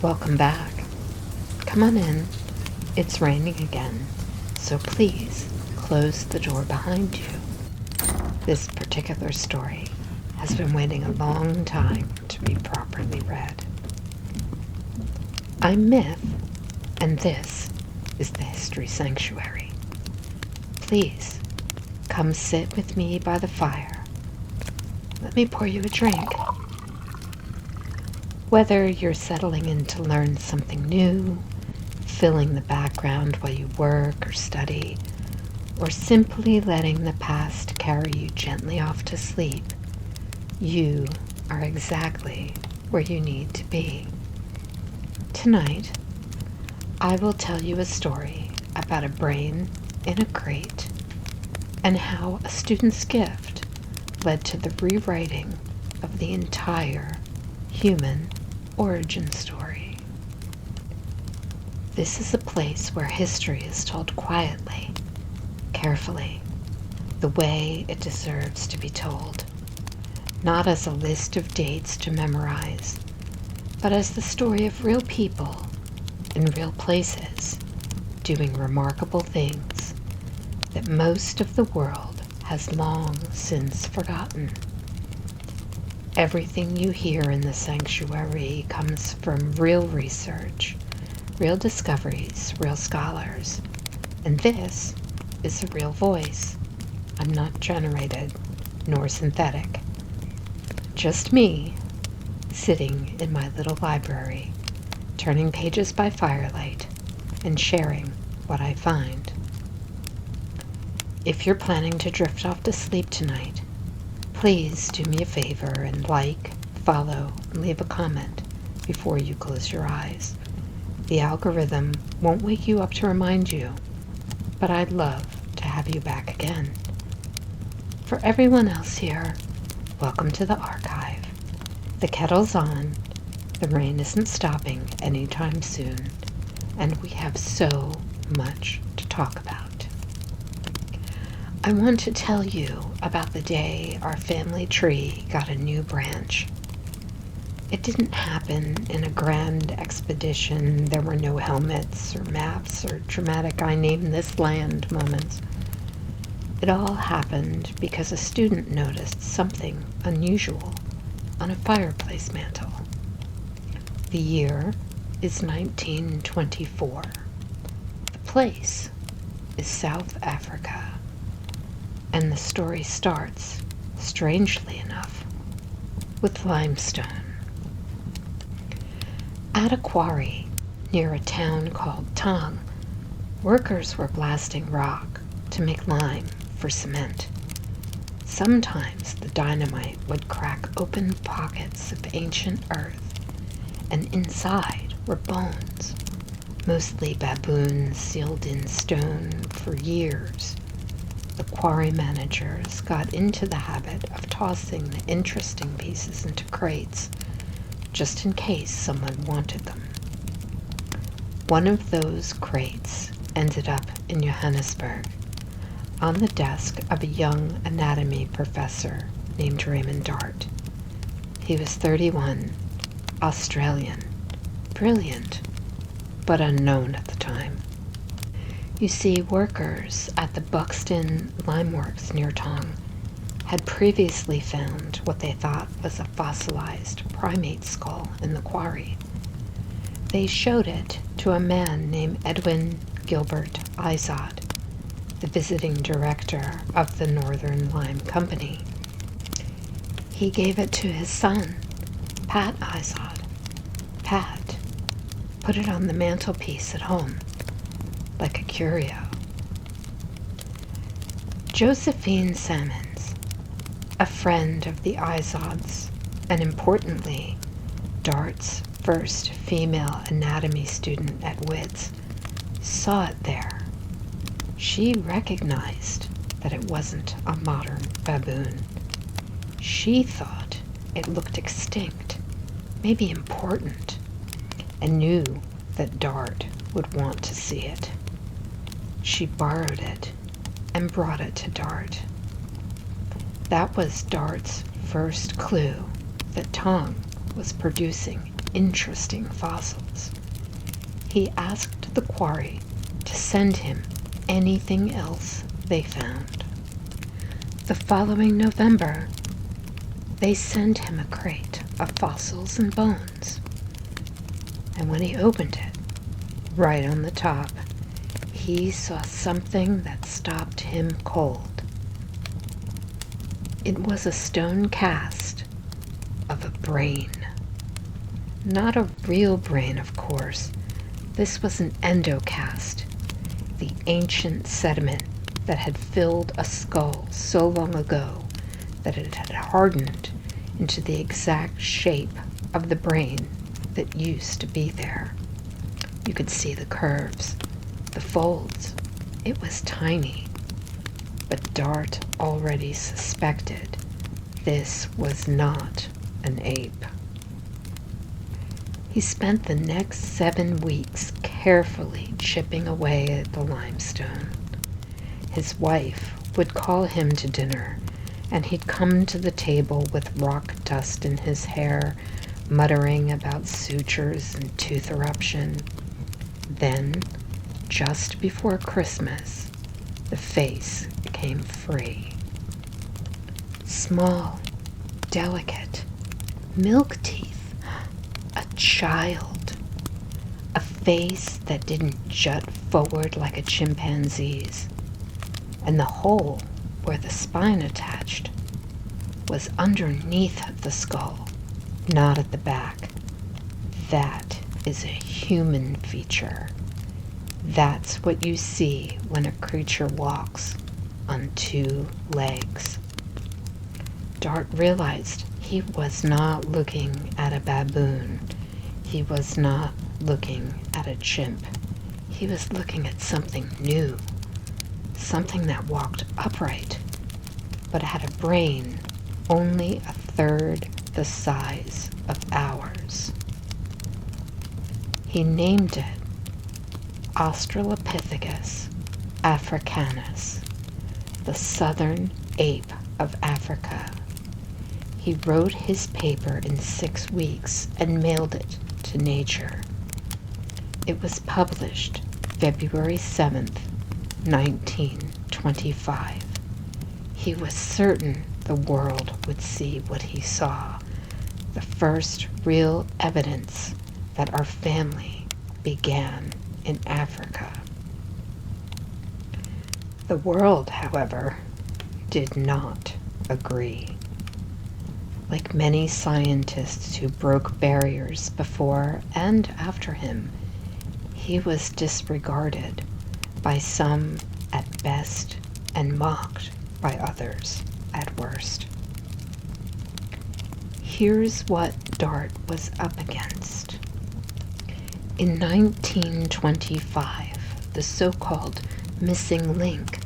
Welcome back. Come on in. It's raining again, so please close the door behind you. This particular story has been waiting a long time to be properly read. I'm Mith, and this is the History Sanctuary. Please come sit with me by the fire. Let me pour you a drink. Whether you're settling in to learn something new, filling the background while you work or study, or simply letting the past carry you gently off to sleep, you are exactly where you need to be. Tonight, I will tell you a story about a brain in a crate and how a student's gift led to the rewriting of the entire human origin story. This is a place where history is told quietly, carefully, the way it deserves to be told, not as a list of dates to memorize, but as the story of real people in real places doing remarkable things that most of the world has long since forgotten. Everything you hear in the sanctuary comes from real research, real discoveries, real scholars, and this is a real voice. I'm not generated nor synthetic. Just me, sitting in my little library, turning pages by firelight and sharing what I find. If you're planning to drift off to sleep tonight, please do me a favor and like, follow, and leave a comment before you close your eyes. The algorithm won't wake you up to remind you, but I'd love to have you back again. For everyone else here, welcome to the archive. The kettle's on, the rain isn't stopping anytime soon, and we have so much to talk about. I want to tell you about the day our family tree got a new branch. It didn't happen in a grand expedition. There were no helmets or maps or dramatic I name this land moments. It all happened because a student noticed something unusual on a fireplace mantel. The year is 1924. The place is South Africa. And the story starts, strangely enough, with limestone. At a quarry near a town called Taung, workers were blasting rock to make lime for cement. Sometimes the dynamite would crack open pockets of ancient earth, and inside were bones, mostly baboons sealed in stone for years. The quarry managers got into the habit of tossing the interesting pieces into crates, just in case someone wanted them. One of those crates ended up in Johannesburg, on the desk of a young anatomy professor named Raymond Dart. He was 31, Australian, brilliant, but unknown at the time. You see, workers at the Buxton Limeworks near Taung had previously found what they thought was a fossilized primate skull in the quarry. They showed it to a man named Edwin Gilbert Izod, the visiting director of the Northern Lime Company. He gave it to his son, Pat Izod. Pat put it on the mantelpiece at home, like a curio. Josephine Salmons, a friend of the Izods, and importantly, Dart's first female anatomy student at Wits, saw it there. She recognized that it wasn't a modern baboon. She thought it looked extinct, maybe important, and knew that Dart would want to see it. She borrowed it and brought it to Dart. That was Dart's first clue that Taung was producing interesting fossils. he asked the quarry to send him anything else they found. The following November, they sent him a crate of fossils and bones. And when he opened it, right on the top, he saw something that stopped him cold. It was a stone cast of a brain. Not a real brain, of course. This was an endocast, the ancient sediment that had filled a skull so long ago that it had hardened into the exact shape of the brain that used to be there. You could see the curves, the folds. It was tiny, but Dart already suspected this was not an ape. He spent the next 7 weeks carefully chipping away at the limestone. His wife would call him to dinner, and he'd come to the table with rock dust in his hair, muttering about sutures and tooth eruption. Then, just before Christmas, the face became free. Small, delicate, milk teeth. A child. A face that didn't jut forward like a chimpanzee's. And the hole where the spine attached was underneath the skull, not at the back. That is a human feature. That's what you see when a creature walks on 2 legs. Dart realized he was not looking at a baboon. He was not looking at a chimp. He was looking at something new, something that walked upright, but had a brain only a third the size of ours. He named it Australopithecus africanus, the southern ape of Africa. He wrote his paper in 6 weeks and mailed it to Nature. It was published February 7th, 1925. He was certain the world would see what he saw, the first real evidence that our family began in Africa. The world, however, did not agree. Like many scientists who broke barriers before and after him, he was disregarded by some at best and mocked by others at worst. Here's what Dart was up against. In 1925, the so-called missing link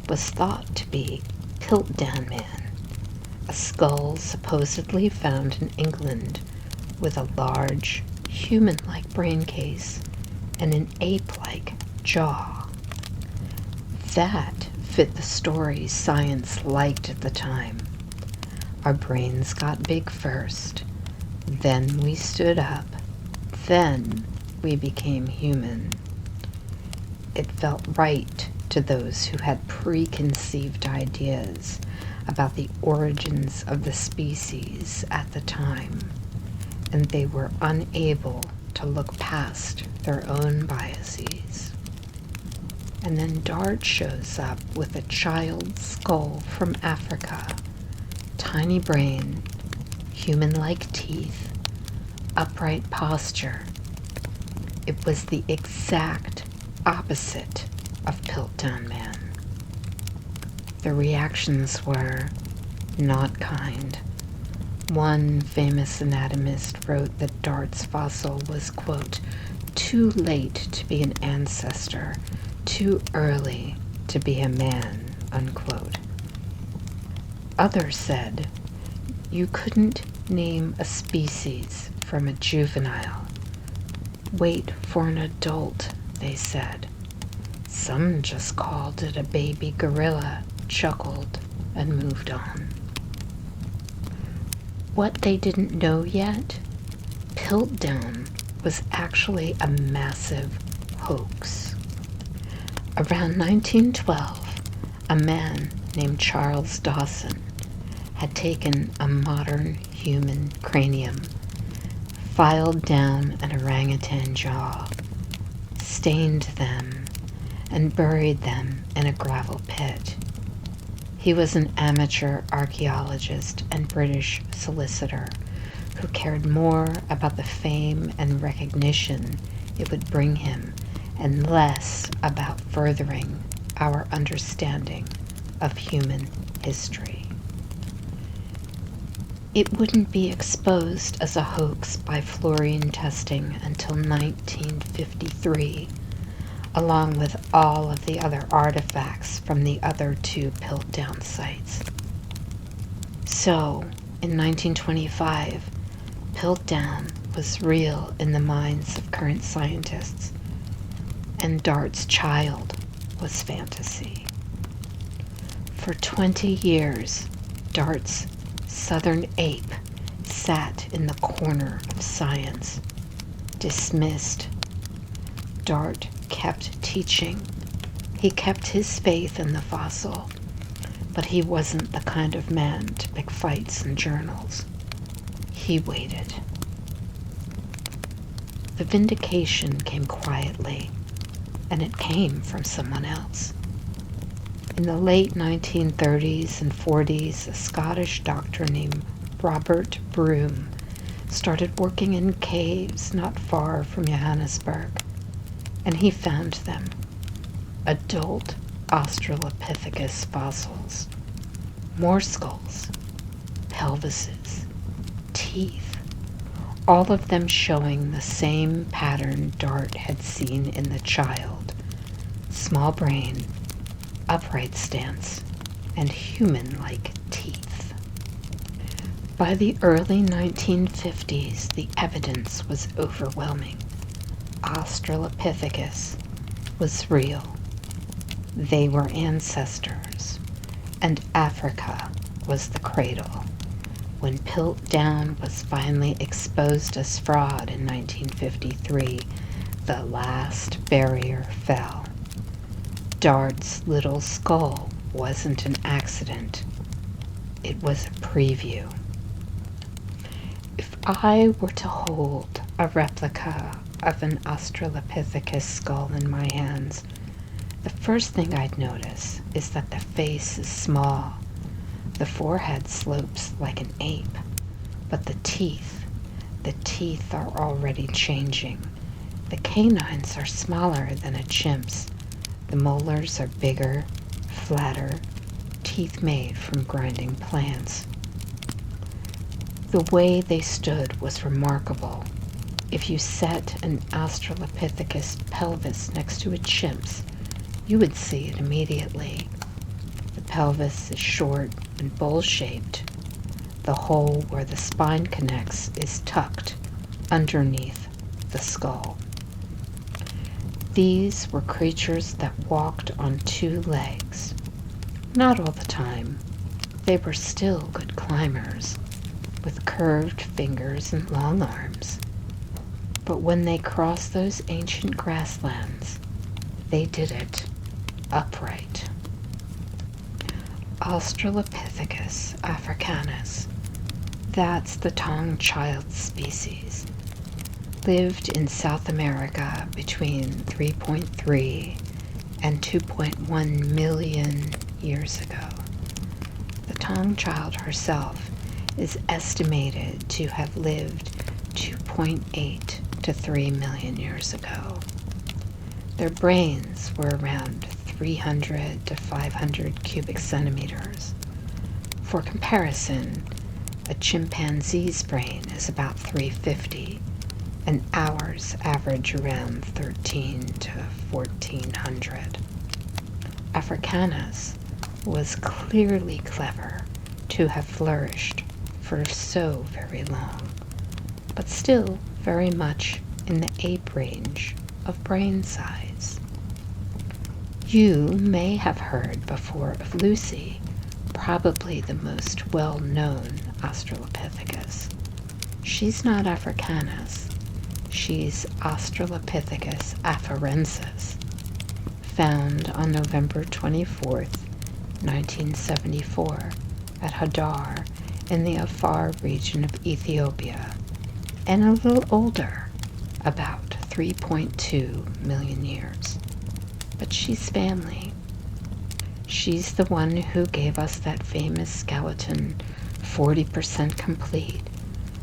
was thought to be Piltdown Man, a skull supposedly found in England with a large, human-like brain case and an ape-like jaw. That fit the story science liked at the time. Our brains got big first, then we stood up, then we became human. It felt right to those who had preconceived ideas about the origins of the species at the time, and they were unable to look past their own biases. And then Dart shows up with a child's skull from Africa, tiny brain, human-like teeth, upright posture. It was the exact opposite of Piltdown Man. The reactions were not kind. One famous anatomist wrote that Dart's fossil was, quote, too late to be an ancestor, too early to be a man, unquote. Others said, you couldn't name a species from a juvenile. Wait for an adult, they said. Some just called it a baby gorilla, chuckled, and moved on. What they didn't know yet, Piltdown was actually a massive hoax. Around 1912, a man named Charles Dawson had taken a modern human cranium, filed down an orangutan jaw, stained them, and buried them in a gravel pit. He was an amateur archaeologist and British solicitor who cared more about the fame and recognition it would bring him and less about furthering our understanding of human history. It wouldn't be exposed as a hoax by fluorine testing until 1953, along with all of the other artifacts from the other two Piltdown sites. So, in 1925, Piltdown was real in the minds of current scientists, and Taung Child was fantasy. For 20 years, Dart's southern ape sat in the corner of science, dismissed. Dart kept teaching. He kept his faith in the fossil, but he wasn't the kind of man to pick fights in journals. He waited. The vindication came quietly, and it came from someone else. In the late 1930s and 40s, a Scottish doctor named Robert Broom started working in caves not far from Johannesburg, and he found them, adult Australopithecus fossils, more skulls, pelvises, teeth, all of them showing the same pattern Dart had seen in the child: small brain, upright stance, and human-like teeth. By the early 1950s, the evidence was overwhelming. Australopithecus was real. They were ancestors, and Africa was the cradle. When Piltdown was finally exposed as fraud in 1953, the last barrier fell. Dart's little skull wasn't an accident. It was a preview. If I were to hold a replica of an Australopithecus skull in my hands, the first thing I'd notice is that the face is small. The forehead slopes like an ape, but the teeth are already changing. The canines are smaller than a chimp's. The molars are bigger, flatter, teeth made from grinding plants. The way they stood was remarkable. If you set an Australopithecus pelvis next to a chimp's, you would see it immediately. The pelvis is short and bowl-shaped. The hole where the spine connects is tucked underneath the skull. These were creatures that walked on two legs. Not all the time. They were still good climbers, with curved fingers and long arms. But when they crossed those ancient grasslands, they did it upright. Australopithecus africanus, that's the Taung Child species, lived in South America between 3.3 and 2.1 million years ago. The Taung Child herself is estimated to have lived 2.8 to 3 million years ago. Their brains were around 300 to 500 cubic centimeters. For comparison, a chimpanzee's brain is about 350, and ours average around 13 to 1400. Africanus was clearly clever to have flourished for so very long, but still very much in the ape range of brain size. You may have heard before of Lucy, probably the most well-known Australopithecus. She's not Africanus. She's Australopithecus afarensis, found on November 24th, 1974, at Hadar in the Afar region of Ethiopia, and a little older, about 3.2 million years. But she's family. She's the one who gave us that famous skeleton, 40% complete,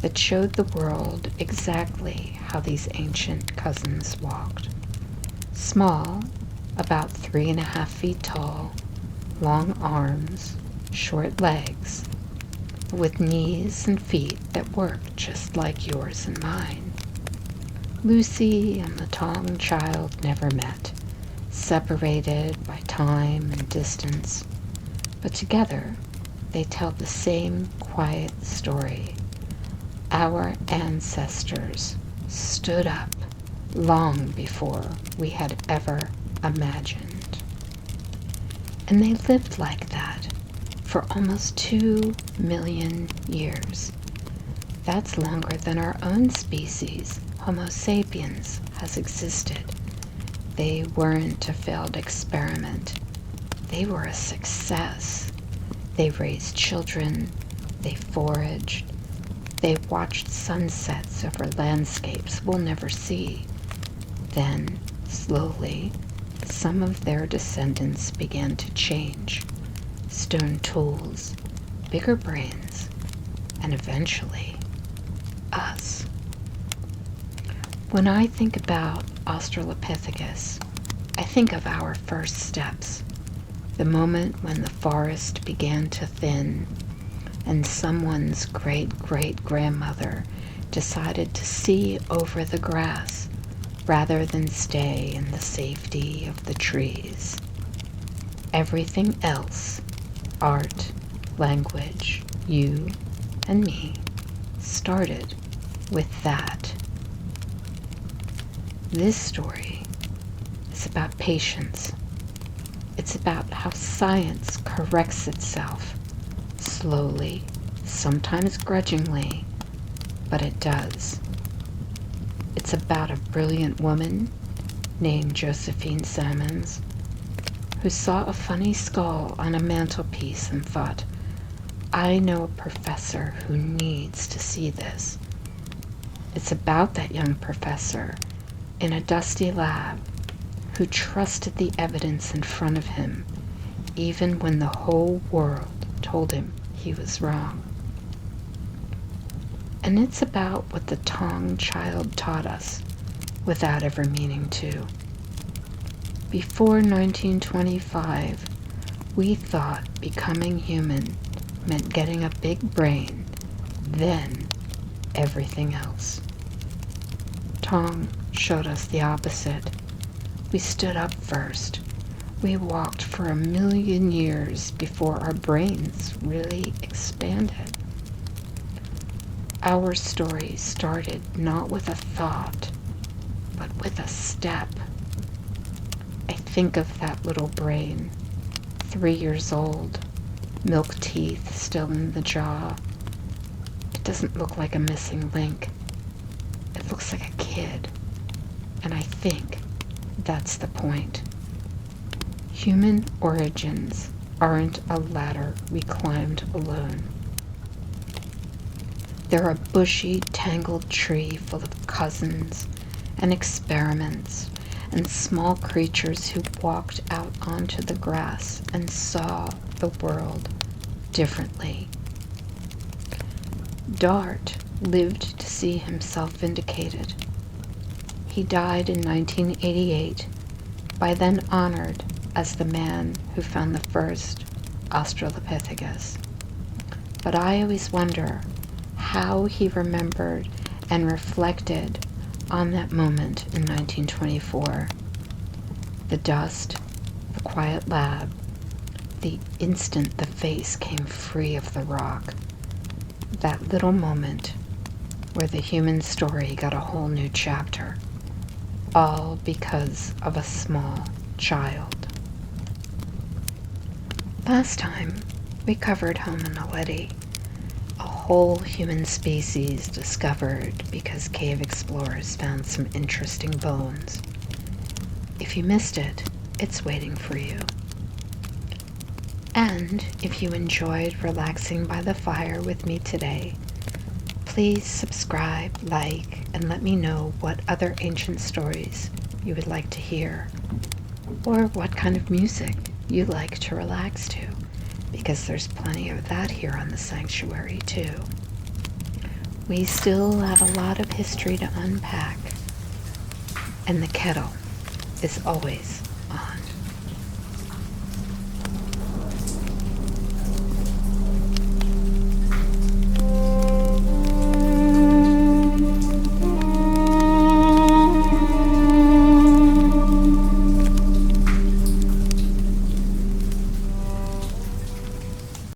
that showed the world exactly how these ancient cousins walked. Small, about 3.5 feet tall, long arms, short legs, with knees and feet that work just like yours and mine. Lucy and the Taung Child never met, separated by time and distance, but together they tell the same quiet story. Our ancestors stood up long before we had ever imagined. And they lived like that for almost 2 million years. That's longer than our own species, Homo sapiens, has existed. They weren't a failed experiment. They were a success. They raised children. They foraged. They watched sunsets over landscapes we'll never see. Then, slowly, some of their descendants began to change. Stone tools, bigger brains, and eventually, us. When I think about Australopithecus, I think of our first steps, the moment when the forest began to thin and someone's great-great-grandmother decided to see over the grass rather than stay in the safety of the trees. Everything else, art, language, you and me, started with that. This story is about patience. It's about how science corrects itself, slowly, sometimes grudgingly, but it does. It's about a brilliant woman named Josephine Salmons who saw a funny skull on a mantelpiece and thought, I know a professor who needs to see this. It's about that young professor in a dusty lab who trusted the evidence in front of him, even when the whole world told him he was wrong. And it's about what the Taung Child taught us without ever meaning to. Before 1925, we thought becoming human meant getting a big brain, then everything else. Taung showed us the opposite. We stood up first. We walked for 1 million years before our brains really expanded. Our story started not with a thought, but with a step. I think of that little brain, 3 years old, milk teeth still in the jaw. It doesn't look like a missing link. It looks like a kid. And I think that's the point. Human origins aren't a ladder we climbed alone. They're a bushy, tangled tree full of cousins and experiments and small creatures who walked out onto the grass and saw the world differently. Dart lived to see himself vindicated. He died in 1988, by then honored as the man who found the first Australopithecus. But I always wonder how he remembered and reflected on that moment in 1924. The dust, the quiet lab, the instant the face came free of the rock. That little moment where the human story got a whole new chapter, all because of a small child. Last time, we covered hominidity, a whole human species discovered because cave explorers found some interesting bones. If you missed it, it's waiting for you. And if you enjoyed relaxing by the fire with me today, please subscribe, like, and let me know what other ancient stories you would like to hear, or what kind of music you like to relax to, because there's plenty of that here on the sanctuary too. We still have a lot of history to unpack, and the kettle is always